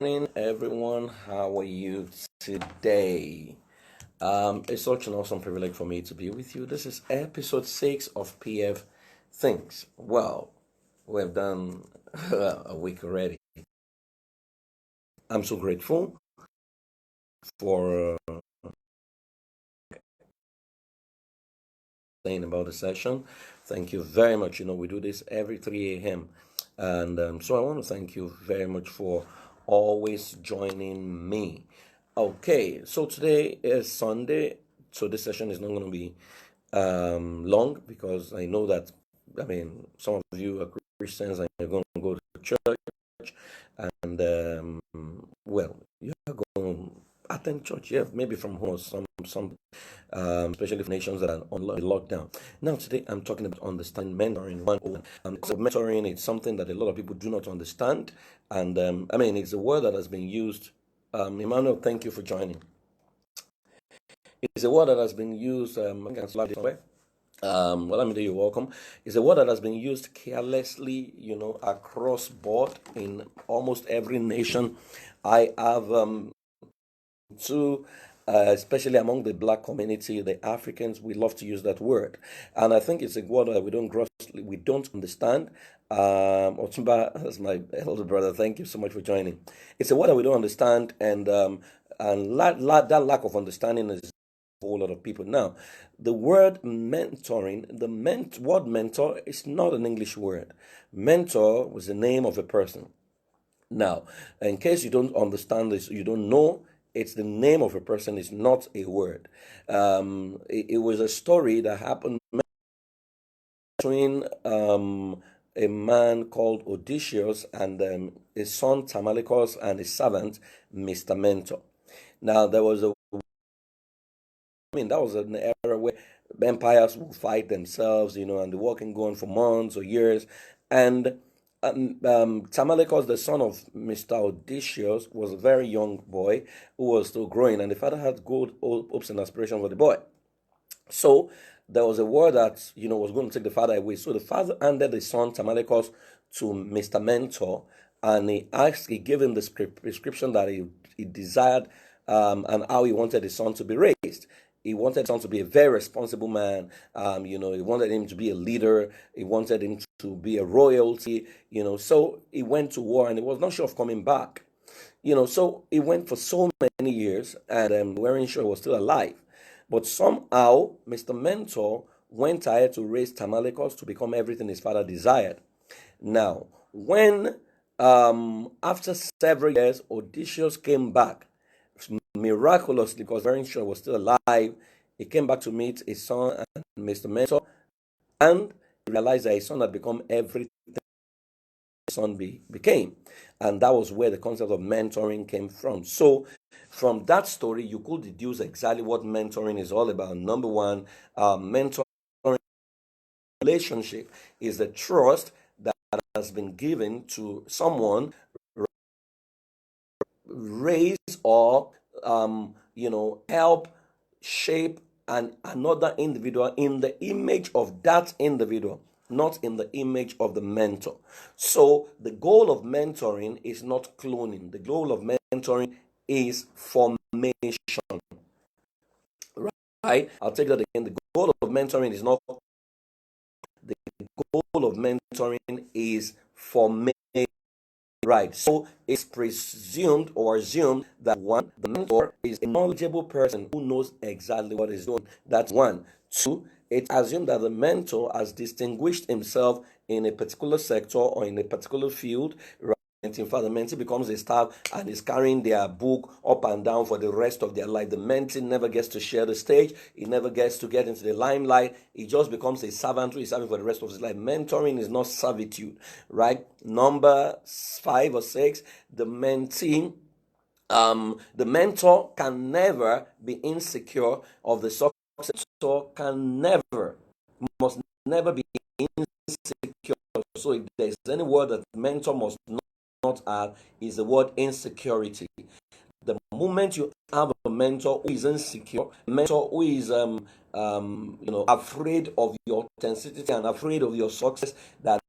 Morning, everyone. How are you today? It's such an awesome privilege for me to be with you. This is episode 6 of PFthinks. Well, we've done a week already. I'm so grateful for saying about the session. Thank you very much. We do this every 3 a.m. And so I want to thank you very much for always joining me. Okay, so today is Sunday, so this session is not going to be long because I know that, some of you are Christians and you're going to go to church, and well, you are going to attend church, yeah, maybe from home or some especially for nations that are on lockdown. Now, today I'm talking about understanding mentoring 101. So mentoring is something that a lot of people do not understand, and it's a word that has been used. Emmanuel, thank you for joining. It's a word that has been used. I can slide it away. Well, let me do you're welcome. It's a word that has been used carelessly, across board in almost every nation. I have to especially among the black community, the Africans, we love to use that word, and I think it's a word that we don't understand. Otumba, as my elder brother, thank you so much for joining. It's a word that we don't understand, and that lack of understanding is a whole lot of people. Now, the word mentoring, word mentor is not an English word. Mentor was the name of a person. Now, in case you don't understand this, you don't know, it's the name of a person, it's not a word. It was a story that happened between a man called Odysseus and his son Tamalicus and his servant, Mr. Mentor. Now, that was an era where empires would fight themselves, and the war can go on for months or years. And Tamalicus, the son of Mr. Odysseus, was a very young boy who was still growing, and the father had good hopes and aspirations for the boy. So there was a war that was going to take the father away. So the father handed the son Tamalicus to Mr. Mentor, and he gave him the prescription that he desired, and how he wanted his son to be raised. He wanted his son to be a very responsible man. He wanted him to be a leader. He wanted him to be a royalty. So he went to war, and he was not sure of coming back. So he went for so many years, and weren't sure he was still alive. But somehow, Mr. Mentor went ahead to raise Tamalicus to become everything his father desired. Now, when after several years, Odysseus came back miraculously, because very sure he was still alive. He came back to meet his son and Mr. Mentor, and realized that his son had become everything his son became. And that was where the concept of mentoring came from. So, from that story, you could deduce exactly what mentoring is all about. Number one, mentoring relationship is the trust that has been given to someone, raise or help shape another individual in the image of that individual, not in the image of the mentor. So the goal of mentoring is not cloning. The goal of mentoring is formation. Right? I'll take that again. The goal of mentoring is not the goal of mentoring is formation. Right. So it's presumed or assumed that one, the mentor is a knowledgeable person who knows exactly what he's doing. That's one. Two, it's assumed that the mentor has distinguished himself in a particular sector or in a particular field. Right. In fact, the mentee becomes a staff and is carrying their book up and down for the rest of their life. The mentee never gets to share the stage. He never gets to get into the limelight. He just becomes a servant who is serving for the rest of his life. Mentoring is not servitude, right? Number 5 or 6, the mentee, the mentor can never be insecure of the success. Mentor must never be insecure. So if there's any word that mentor must not have, is the word insecurity. The moment you have a mentor who is insecure, a mentor who is afraid of your authenticity and afraid of your success, that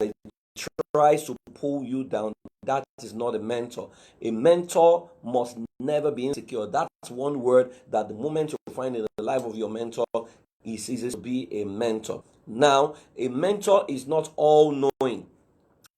tries to pull you down, that is not a mentor. A mentor must never be insecure. That's one word that the moment you find in the life of your mentor, he ceases to be a mentor. Now, a mentor is not all knowing.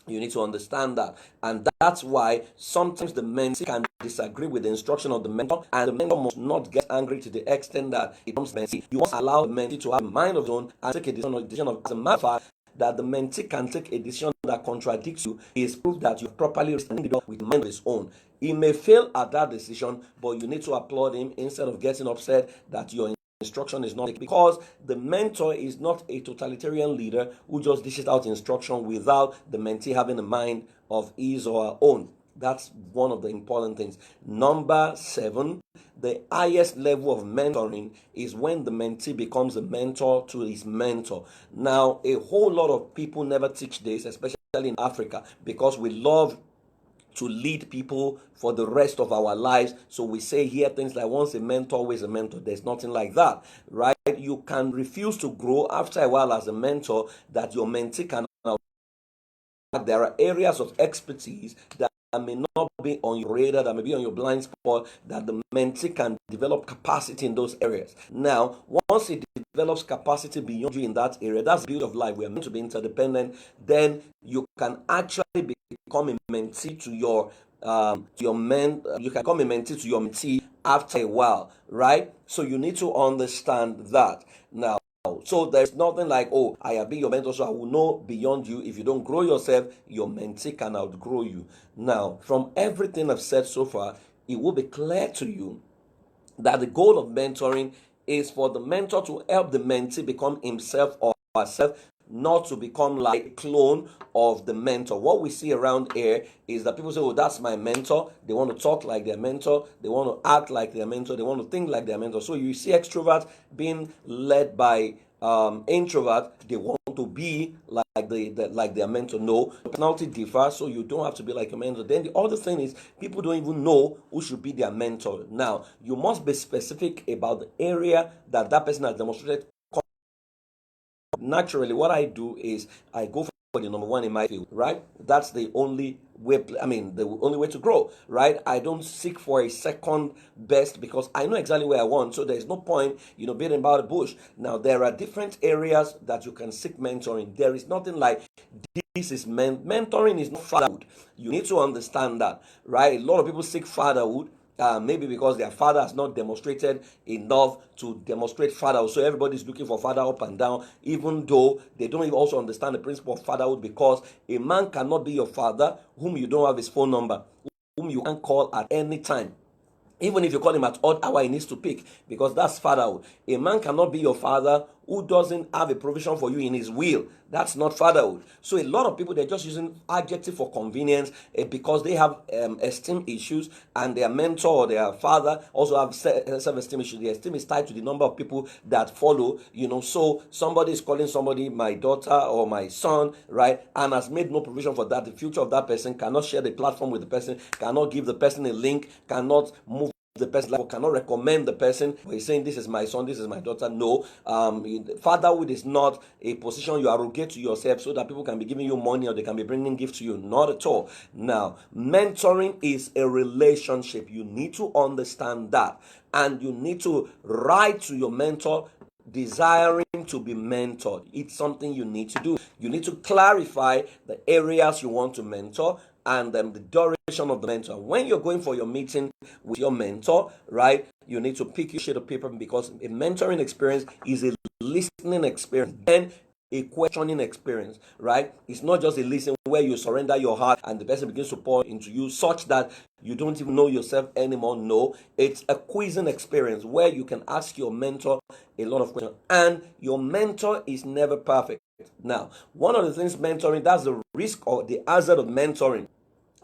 You need to understand that. And that's why sometimes the mentee can disagree with the instruction of the mentor, and the mentor must not get angry to the extent that it becomes mentee. You must allow the mentee to have a mind of his own and take a decision of, as a matter of fact, that the mentee can take a decision that contradicts you is proof that you've properly responded with a mind of his own. He may fail at that decision, but you need to applaud him instead of getting upset that your instruction is not, because the mentor is not a totalitarian leader who just dishes out instruction without the mentee having a mind of his or her own. That's one of the important things. Number 7, the highest level of mentoring is when the mentee becomes a mentor to his mentor. Now, a whole lot of people never teach this, especially in Africa, because we love to lead people for the rest of our lives. So we say here things like once a mentor, always a mentor. There's nothing like that, right? You can refuse to grow after a while as a mentor that your mentee can. There are areas of expertise that may not be on your radar, that may be on your blind spot, that the mentee can develop capacity in those areas. Now, once it develops capacity beyond you in that area, that's the beauty of life. We are meant to be interdependent. Then you can actually become a mentee to your you can become a mentee to your mentee after a while, right? So you need to understand that. Now, so there's nothing like, oh, I have been your mentor, so I will know beyond you. If you don't grow yourself, your mentee can outgrow you. Now, from everything I've said so far, it will be clear to you that the goal of mentoring is for the mentor to help the mentee become himself or herself, not to become like a clone of the mentor. What we see around here is that people say, oh, that's my mentor. They want to talk like their mentor. They want to act like their mentor. They want to think like their mentor. So you see extroverts being led by introverts. They want to be like their mentor. No, personality differs, so you don't have to be like a mentor. Then the other thing is people don't even know who should be their mentor. Now, you must be specific about the area that person has demonstrated. Naturally, what I do is I go for the number one in my field, right? That's the only way, the only way to grow, right? I don't seek for a second best because I know exactly where I want. So there's no point, beating about the bush. Now, there are different areas that you can seek mentoring. There is nothing like this is mentoring is not fatherhood. You need to understand that, right? A lot of people seek fatherhood. Maybe because their father has not demonstrated enough to demonstrate fatherhood. So everybody's looking for father up and down, even though they don't even also understand the principle of fatherhood, because a man cannot be your father whom you don't have his phone number, whom you can call at any time. Even if you call him at odd hour, he needs to pick, because that's fatherhood. A man cannot be your father who doesn't have a provision for you in his will. That's not fatherhood. So a lot of people, they're just using adjective for convenience because they have esteem issues, and their mentor or their father also have self-esteem issues. The esteem is tied to the number of people that follow, so somebody is calling somebody my daughter or my son, right, and has made no provision for that. The future of that person cannot share the platform with the person, cannot give the person a link, cannot move the person, like, cannot recommend the person, but he's saying this is my son, this is my daughter. No, fatherhood is not a position you arrogate to yourself so that people can be giving you money or they can be bringing gifts to you. Not at all. Now, mentoring is a relationship. You need to understand that, and you need to write to your mentor desiring to be mentored. It's something you need to do. You need to clarify the areas you want to mentor and the duration of the mentor. When you're going for your meeting with your mentor, right, you need to pick your sheet of paper, because a mentoring experience is a listening experience, then a questioning experience, right? It's not just a listen where you surrender your heart and the person begins to pour into you such that you don't even know yourself anymore. No, it's a quizzing experience where you can ask your mentor a lot of questions, and your mentor is never perfect. Now, one of the things mentoring, that's the risk or the hazard of mentoring,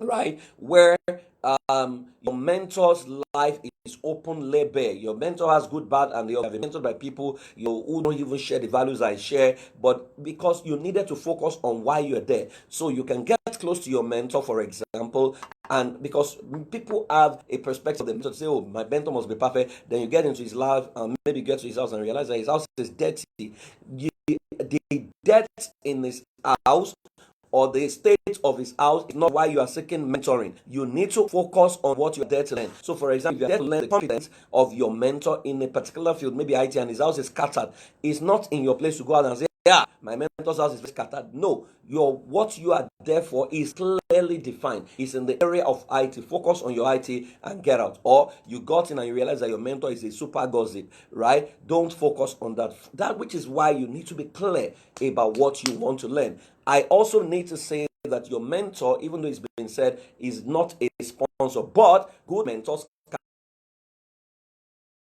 right? Where your mentor's life is open labor. Your mentor has good, bad, and they have been mentored by people who don't even share the values I share, but because you needed to focus on why you're there. So you can get close to your mentor, for example, and because people have a perspective of the mentor, say, oh, my mentor must be perfect. Then you get into his life and maybe get to his house and realize that his house is dirty. The dirt in his house or the state of his house is not why you are seeking mentoring. You need to focus on what you are there to learn. So, for example, if you are there to learn the competence of your mentor in a particular field, maybe IT, and his house is scattered, it's not in your place to go out and say, yeah, my mentor's house is scattered. No, what you are there for is clearly defined. It's in the area of IT. Focus on your IT and get out. Or you got in and you realize that your mentor is a super gossip, right? Don't focus on that. That which is why you need to be clear about what you want to learn. I also need to say that your mentor, even though it's been said, is not a sponsor, but good mentors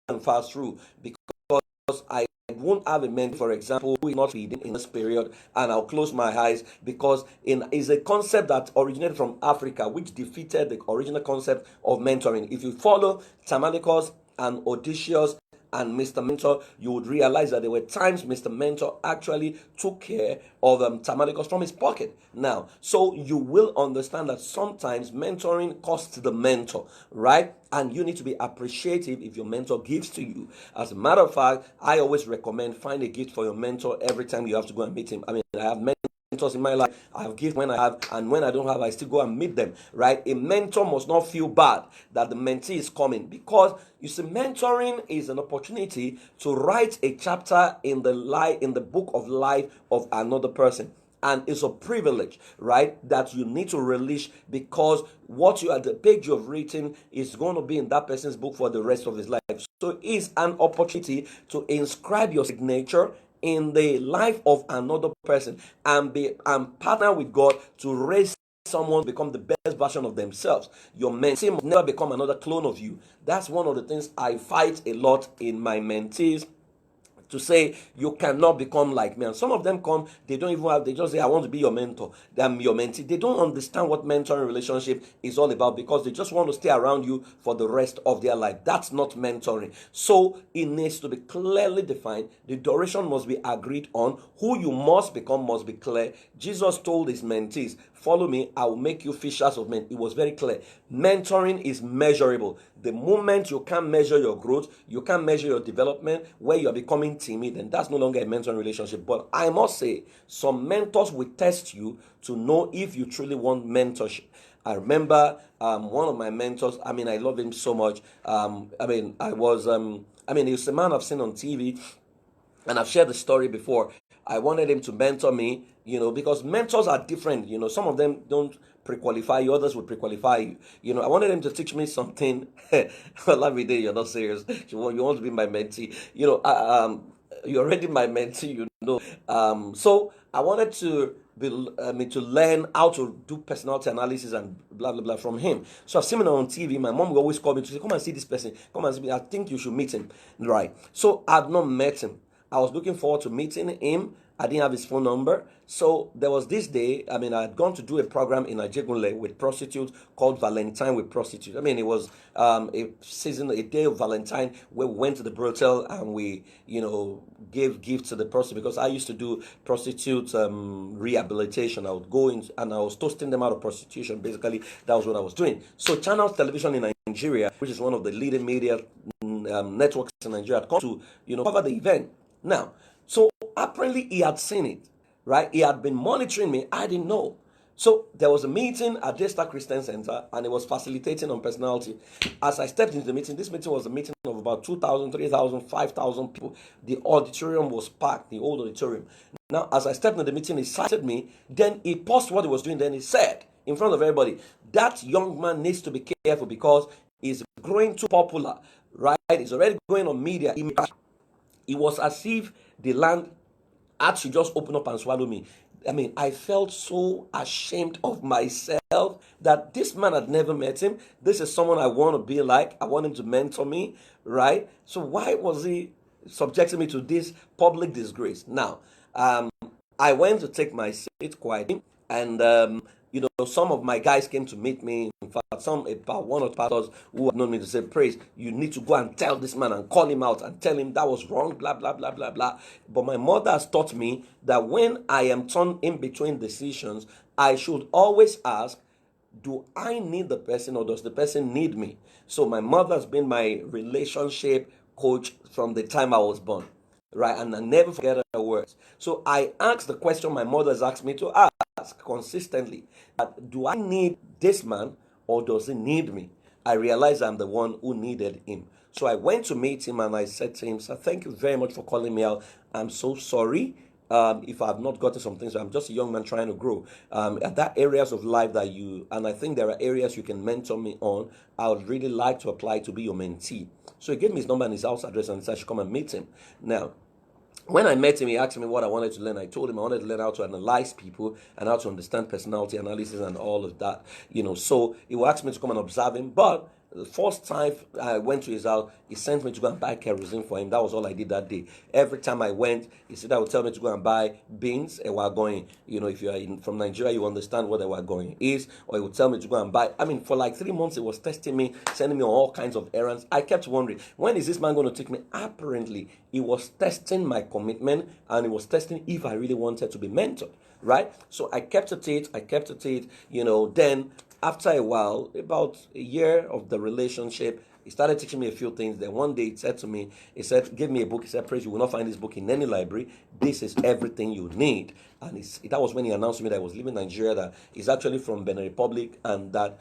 can fast through, because I won't have a mentor, for example, who is not feeding in this period, and I'll close my eyes, because is a concept that originated from Africa, which defeated the original concept of mentoring. If you follow Tamalicus and Odysseus and Mr. Mentor, you would realize that there were times Mr. Mentor actually took care of Tamalicus from his pocket. Now, so you will understand that sometimes mentoring costs the mentor, right? And you need to be appreciative if your mentor gives to you. As a matter of fact, I always recommend find a gift for your mentor every time you have to go and meet him. I mean, I have mentors in my life. I have gifts when I have, and when I don't have, I still go and meet them, right? A mentor must not feel bad that the mentee is coming, because you see, mentoring is an opportunity to write a chapter in the book of life of another person. And it's a privilege, right, that you need to release, because what you are, the page you have written, is going to be in that person's book for the rest of his life. So it's an opportunity to inscribe your signature in the life of another person, and partner with God to raise someone to become the best version of themselves. Your mentee must never become another clone of you. That's one of the things I fight a lot in my mentees, to say you cannot become like me. And some of them come, they don't even have, they just say, I want to be your mentor, I'm your mentee. They don't understand what mentoring relationship is all about, because they just want to stay around you for the rest of their life. That's not mentoring. So it needs to be clearly defined. The duration must be agreed on. Who you must become must be clear. Jesus told his mentees, follow me, I will make you fishers of men. It was very clear. Mentoring is measurable. The moment you can't measure your growth, you can't measure your development, where you're becoming timid, then that's no longer a mentoring relationship. But I must say, some mentors will test you to know if you truly want mentorship. I remember one of my mentors, I mean, I love him so much. He's a man I've seen on TV, and I've shared the story before. I wanted him to mentor me, because mentors are different. Some of them don't pre-qualify you, others will pre-qualify you. I wanted him to teach me something. Olamide, you're not serious. You want to be my mentee. You're already my mentee. So I wanted to to learn how to do personality analysis and blah blah blah from him. So I've seen him on TV. My mom will always call me to say, "Come and see this person. Come and see me. I think you should meet him." Right. So I've not met him. I was looking forward to meeting him. I didn't have his phone number. So there was this day, I had gone to do a program in Ajegunle with prostitutes called Valentine with Prostitutes. It was a day of Valentine, where we went to the brothel and we, gave gifts to the prostitute, because I used to do prostitute rehabilitation. I would go in and I was toasting them out of prostitution. Basically, that was what I was doing. So Channel Television in Nigeria, which is one of the leading media networks in Nigeria, had come to, cover the event. Now, so apparently he had seen it, right? He had been monitoring me. I didn't know. So there was a meeting at Daystar Christian Center, and it was facilitating on personality. As I stepped into the meeting, this meeting was a meeting of about 2,000, 3,000, 5,000 people. The auditorium was packed, the old auditorium. Now, as I stepped into the meeting, he cited me. Then he paused what he was doing. Then he said, in front of everybody, that young man needs to be careful, because he's growing too popular, right? He's already going on media. It was as if the land had to just open up and swallow me. I felt so ashamed of myself that this man had never met him. This is someone I want to be like. I want him to mentor me, right? So why was he subjecting me to this public disgrace? Now, I went to take my seat quietly, and some of my guys came to meet me. In fact, about one or two pastors who have known me, to say, Praise, you need to go and tell this man and call him out and tell him that was wrong, blah blah blah blah blah. But my mother has taught me that when I am torn in between decisions, I should always ask, do I need the person, or does the person need me? So my mother has been my relationship coach from the time I was born, right? And I never forget her words. So I asked the question my mother has asked me to ask. consistently that, do I need this man or does he need me? I realized I'm the one who needed him. So I went to meet him and I said to him, "Sir, thank you very much for calling me out. I'm so sorry if I've not gotten some things. I'm just a young man trying to grow. At that areas of life that and I think there are areas you can mentor me on. I would really like to apply to be your mentee." So he gave me his number and his house address and said I should come and meet him. Now, when I met him, he asked me what I wanted to learn. I told him I wanted to learn how to analyze people and how to understand personality analysis and all of that. So he asked me to come and observe him. But the first time I went to his house, he sent me to go and buy kerosene for him. That was all I did that day. Every time I went, he said I would tell me to go and buy beans and we're going. If you are from Nigeria, you understand what we're going is. Or he would tell me to go and buy. For like 3 months, he was testing me, sending me on all kinds of errands. I kept wondering, when is this man going to take me? Apparently, he was testing my commitment and he was testing if I really wanted to be mentored, right? So I kept at it. Then after a while, about a year of the relationship, he started teaching me a few things. Then one day he said to me, give me a book. He said, Praise, you will not find this book in any library. This is everything you need. And that was when he announced to me that I was leaving Nigeria, that he's actually from Benin Republic, and that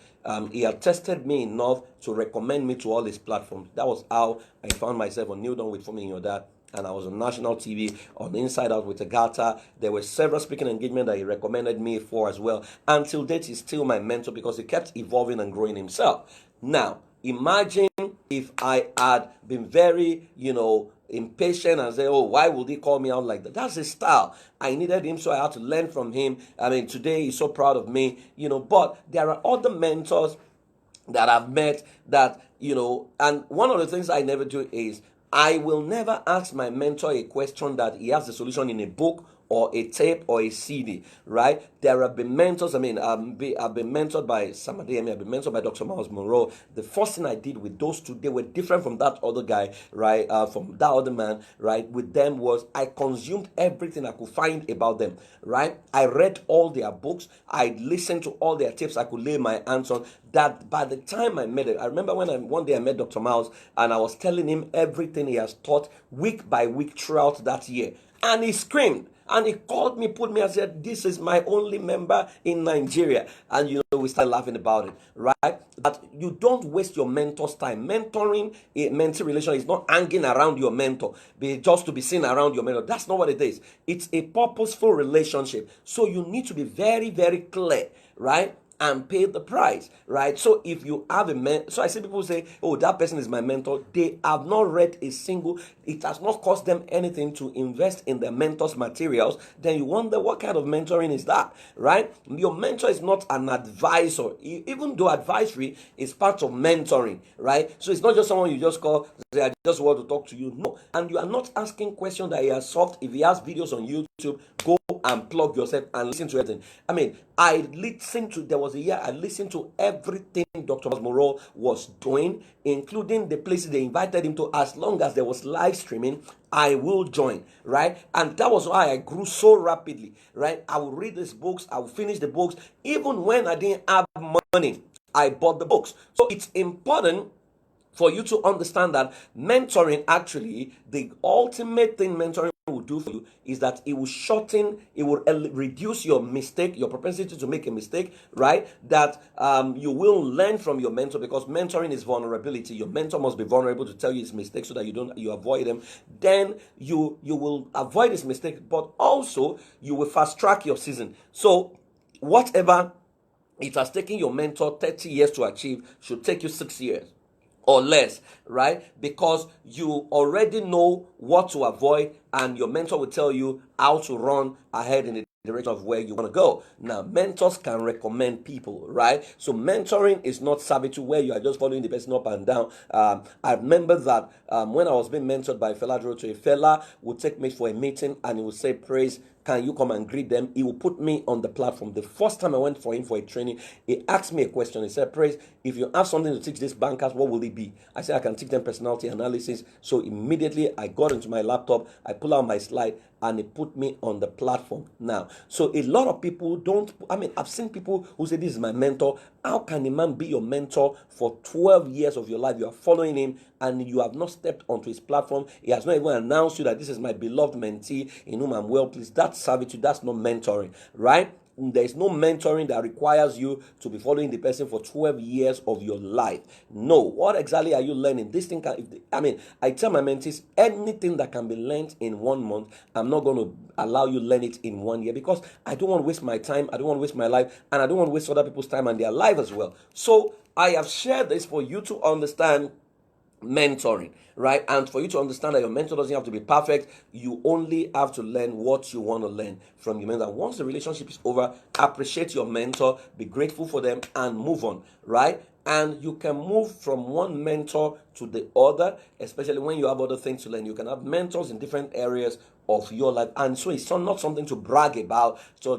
he had tested me enough to recommend me to all his platforms. That was how I found myself on Kneel Down with Me and Your Dad. And I was on national TV, on Inside Out with Agatha. There were several speaking engagements that he recommended me for as well. Until date, he's still my mentor because he kept evolving and growing himself. Now, imagine if I had been very, impatient and say, "Oh, why would he call me out like that?" That's his style. I needed him, so I had to learn from him. Today he's so proud of me, But there are other mentors that I've met that, and one of the things I never do is I will never ask my mentor a question that he has the solution in a book or a tape or a CD, right? There have been mentors. I've been mentored by Sam Adeyemi. I've been mentored by Dr. Miles Monroe. The first thing I did with those two, they were different from that other guy, right? From that other man, right? With them was I consumed everything I could find about them, right? I read all their books. I listened to all their tips I could lay my hands on. That by the time I met it, I remember one day I met Dr. Miles and I was telling him everything he has taught week by week throughout that year. And he screamed. And he called me, put me and said, "This is my only member in Nigeria." And we started laughing about it, right? That you don't waste your mentor's time. Mentoring, a mentee relation is not hanging around your mentor, just to be seen around your mentor. That's not what it is. It's a purposeful relationship. So you need to be very, very clear, right? And pay the price, right? So if you have so I see people say, "Oh, that person is my mentor." They have not read a single, it has not cost them anything to invest in their mentor's materials. Then you wonder, what kind of mentoring is that, right? Your mentor is not an advisor, even though advisory is part of mentoring, right? So it's not just someone you just call, say, "I just want to talk to you." No. And you are not asking questions that he has solved. If he has videos on YouTube, go and plug yourself and listen to everything. There was a year I listened to everything Dr. Monroe was doing, including the places they invited him to. As long as there was live streaming, I will join, right? And that was why I grew so rapidly, right? I would read these books, I would finish the books. Even when I didn't have money, I bought the books. So it's important for you to understand that mentoring, actually, the ultimate thing mentoring will do for you is that it will reduce your propensity to make a mistake, right? That you will learn from your mentor, because mentoring is vulnerability. Your mentor must be vulnerable to tell you his mistakes so that you avoid them. Then you will avoid his mistake, but also you will fast track your season. So whatever it has taken your mentor 30 years to achieve should take you 6 years or less, right? Because you already know what to avoid, and your mentor will tell you how to run ahead in the direction of where you want to go. Now, mentors can recommend people, right? So mentoring is not servitude where you are just following the person up and down. I remember that when I was being mentored by Fela Duro, a fella would take me for a meeting and he would say, "Praise, can you come and greet them?" He will put me on the platform. The first time I went for him for a training, he asked me a question. He said, "Praise, if you have something to teach these bankers, what will it be?" I said, "I can teach them personality analysis." So immediately I got into my laptop, I pull out my slide, and he put me on the platform. Now, so a lot of people I've seen people who say, "This is my mentor." How can a man be your mentor for 12 years of your life? You are following him and you have not stepped onto his platform. He has not even announced you that this is my beloved mentee in whom I'm well pleased. That's servitude. That's not mentoring, right? there's no mentoring that requires you to be following the person for 12 years of your life. No. What exactly are you learning? This thing I tell my mentees, anything that can be learned in 1 month, I'm not going to allow you learn it in 1 year, because I don't want to waste my time, I don't want to waste my life, and I don't want to waste other people's time and their life as well. So I have shared this for you to understand mentoring, right? And for you to understand that your mentor doesn't have to be perfect, you only have to learn what you want to learn from your mentor. And once the relationship is over, appreciate your mentor, be grateful for them, and move on, right? And you can move from one mentor to the other, especially when you have other things to learn. You can have mentors in different areas of your life, and so it's not something to brag about, so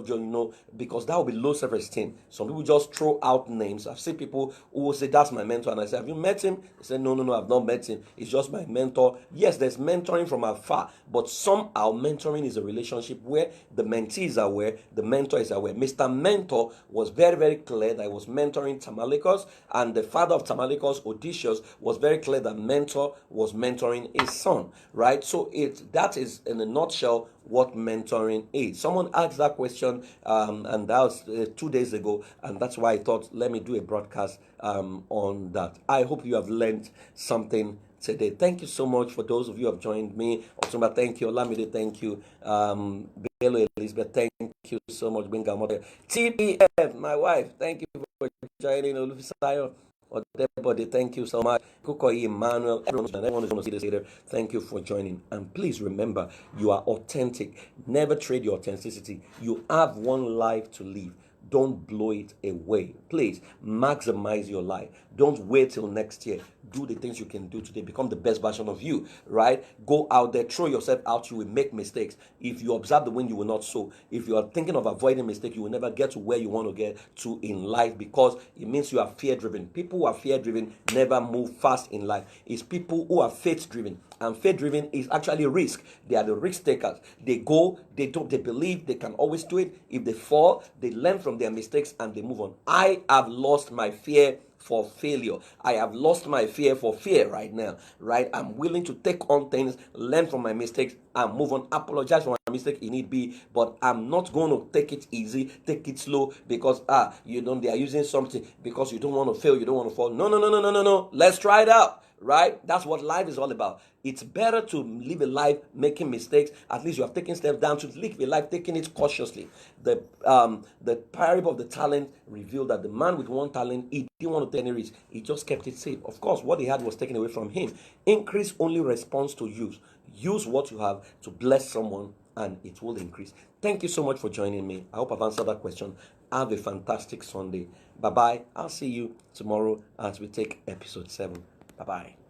because that will be low self-esteem. Some people just throw out names. I've seen people who will say, that's my mentor, and I say, have you met him? They say, no, I've not met him, it's just my mentor. Yes, there's mentoring from afar, but somehow mentoring is a relationship where the mentee is aware, the mentor is aware. Mr. Mentor was very, very clear that I was mentoring Tamalikos, and the father of Tamalikos, Odysseus, was very clear that mentor was mentoring his son, right? So that is in a nutshell what mentoring is. Someone asked that question, and that was 2 days ago, and that's why I thought, let me do a broadcast on that. I hope you have learned something today. Thank you so much for those of you who have joined me. Otumba, thank you. Olamide, thank you. Bello Elizabeth, thank you so much. Binga TPF, my wife, thank you for joining. Olufisayo Odebode, thank you so much. Kukoyi Emmanuel, everyone is going to see this later. Thank you for joining. And please remember, you are authentic. Never trade your authenticity. You have one life to live. Don't blow it away. Please maximize your life. Don't wait till next year. Do the things you can do today. Become the best version of you, right? Go out there, throw yourself out. You will make mistakes. If you observe the wind, you will not sow. If you are thinking of avoiding mistakes, you will never get to where you want to get to in life, because it means you are fear driven. People who are fear driven never move fast in life. It's people who are faith driven. And faith driven is actually risk. They are the risk takers. They go, they believe they can always do it. If they fall, they learn from their mistakes and they move on. I have lost my fear for failure. I have lost my fear for fear right now, right? I'm willing to take on things, learn from my mistakes, and move on. Apologize for my mistake if need be, but I'm not going to take it easy, take it slow, because they are using something, because you don't want to fail, you don't want to fall. No. Let's try it out. Right? That's what life is all about. It's better to live a life making mistakes. At least you have taken steps down to live a life taking it cautiously. The parable of the talent revealed that the man with one talent, he didn't want to take any risk. He just kept it safe. Of course, what he had was taken away from him. Increase only responds to use. Use what you have to bless someone, and it will increase. Thank you so much for joining me. I hope I've answered that question. Have a fantastic Sunday. Bye-bye. I'll see you tomorrow as we take episode 7. Bye-bye.